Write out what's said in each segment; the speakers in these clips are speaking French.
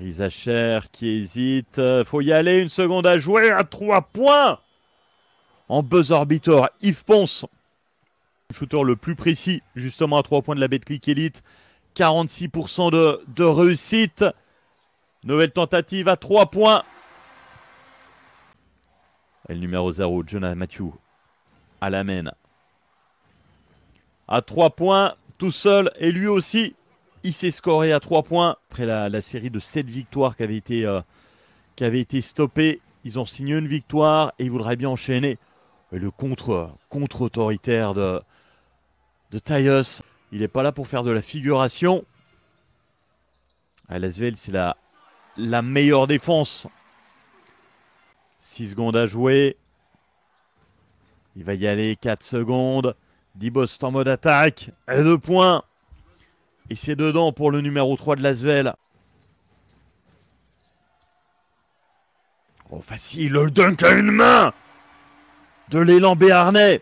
Risacher qui hésite. Faut y aller, une seconde à jouer, à 3 points. En buzzer beater, Yves Ponce. Le shooter le plus précis, justement à 3 points de la Betclic Elite. 46% de réussite. Nouvelle tentative à 3 points. Et le numéro 0, Jonah Matthew, à la main. À 3 points, tout seul, et lui aussi, il s'est scoré à 3 points. Après la série de 7 victoires qui avait été stoppée, ils ont signé une victoire et ils voudraient bien enchaîner. Et le contre-autoritaire de Tyus, il n'est pas là pour faire de la figuration. L'Asvel, c'est la meilleure défense. 6 secondes à jouer. Il va y aller, 4 secondes. Dibost en mode attaque. Et 2 points. Et c'est dedans pour le numéro 3 de l'Asvel. Oh, facile, le dunk à une main de l'élan béarnais.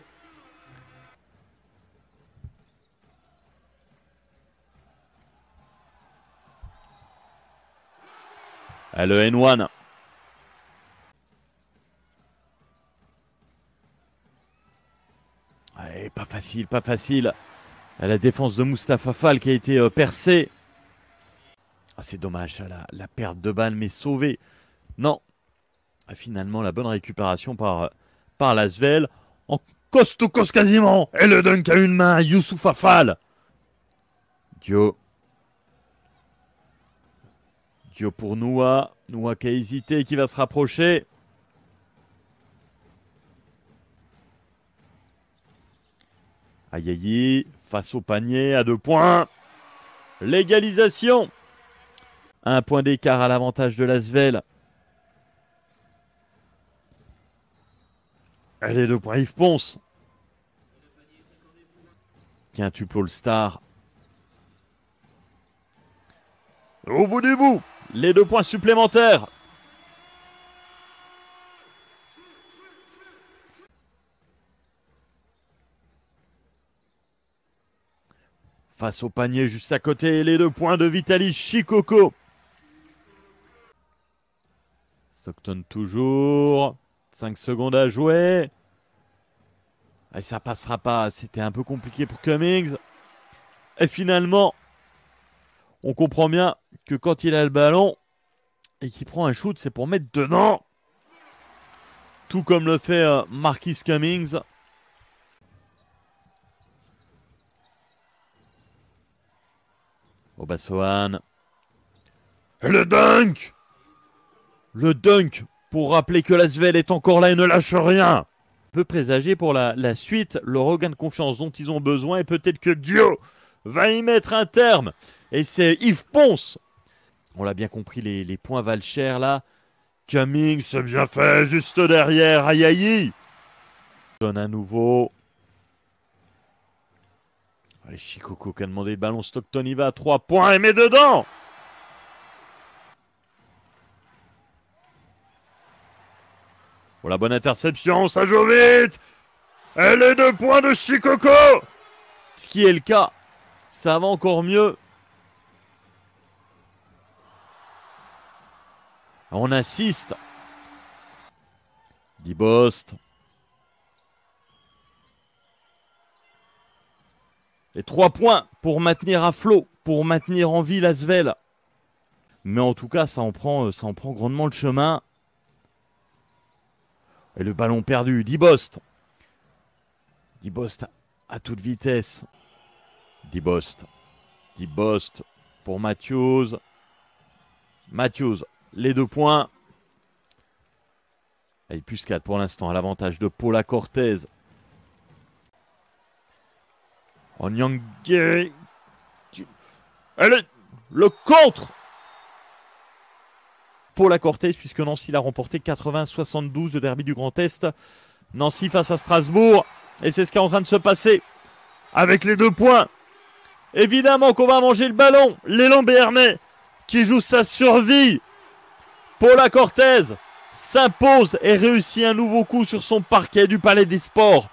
Ah, le N1. Allez, pas facile, pas facile. La défense de Mustapha Fall qui a été percée. Ah, c'est dommage, la perte de balle, mais sauvée. Non. Ah, finalement, la bonne récupération par l'Asvel. En cost to cost quasiment. Et le dunk à une main, Youssoupha Fall. Dio pour Noah. Noah qui a hésité, qui va se rapprocher. Ayayi, face au panier, à 2 points. L'égalisation. 1 point d'écart à l'avantage de l'Asvel. Allez, 2 points, Yves Ponce. Tiens, tu peux le star. Au bout du bout, les 2 points supplémentaires. Face au panier juste à côté, les 2 points de Vitaly Chikoko. Stockton toujours. 5 secondes à jouer. Et ça passera pas. C'était un peu compliqué pour Cummings. Et finalement, on comprend bien que quand il a le ballon et qu'il prend un shoot, c'est pour mettre dedans. Tout comme le fait Marquis Cummings. Obasohan. Et le dunk! Le dunk pour rappeler que l'Asvel est encore là et ne lâche rien. Peut présager pour la suite le regain de confiance dont ils ont besoin et peut-être que Dio va y mettre un terme. Et c'est Yves Ponce. On l'a bien compris, les points valent cher là. Cummings, c'est bien fait, juste derrière. Ayayi. Donne à nouveau. Allez, Chikoko qui a demandé le ballon. Stockton y va à 3 points et met dedans. Pour la bonne interception, ça joue vite. Et les 2 points de Chikoko. Ce qui est le cas. Ça va encore mieux. On assiste. Dibost. Et 3 points pour maintenir à flot, pour maintenir en vie l'Asvel. Mais en tout cas, ça en prend grandement le chemin. Et le ballon perdu, Dibost. Dibost à toute vitesse. Dibost pour Matthews. Matthews, les 2 points. Allez, plus 4 pour l'instant, à l'avantage de Paula Cortez. Onyangiri. Allez, le contre. Paula Cortez, puisque Nancy l'a remporté 80-72 au derby du Grand Est. Nancy face à Strasbourg. Et c'est ce qui est en train de se passer. Avec les 2 points. Évidemment qu'on va manger le ballon. L'élan béarnais qui joue sa survie. Paula Cortez s'impose et réussit un nouveau coup sur son parquet du Palais des Sports.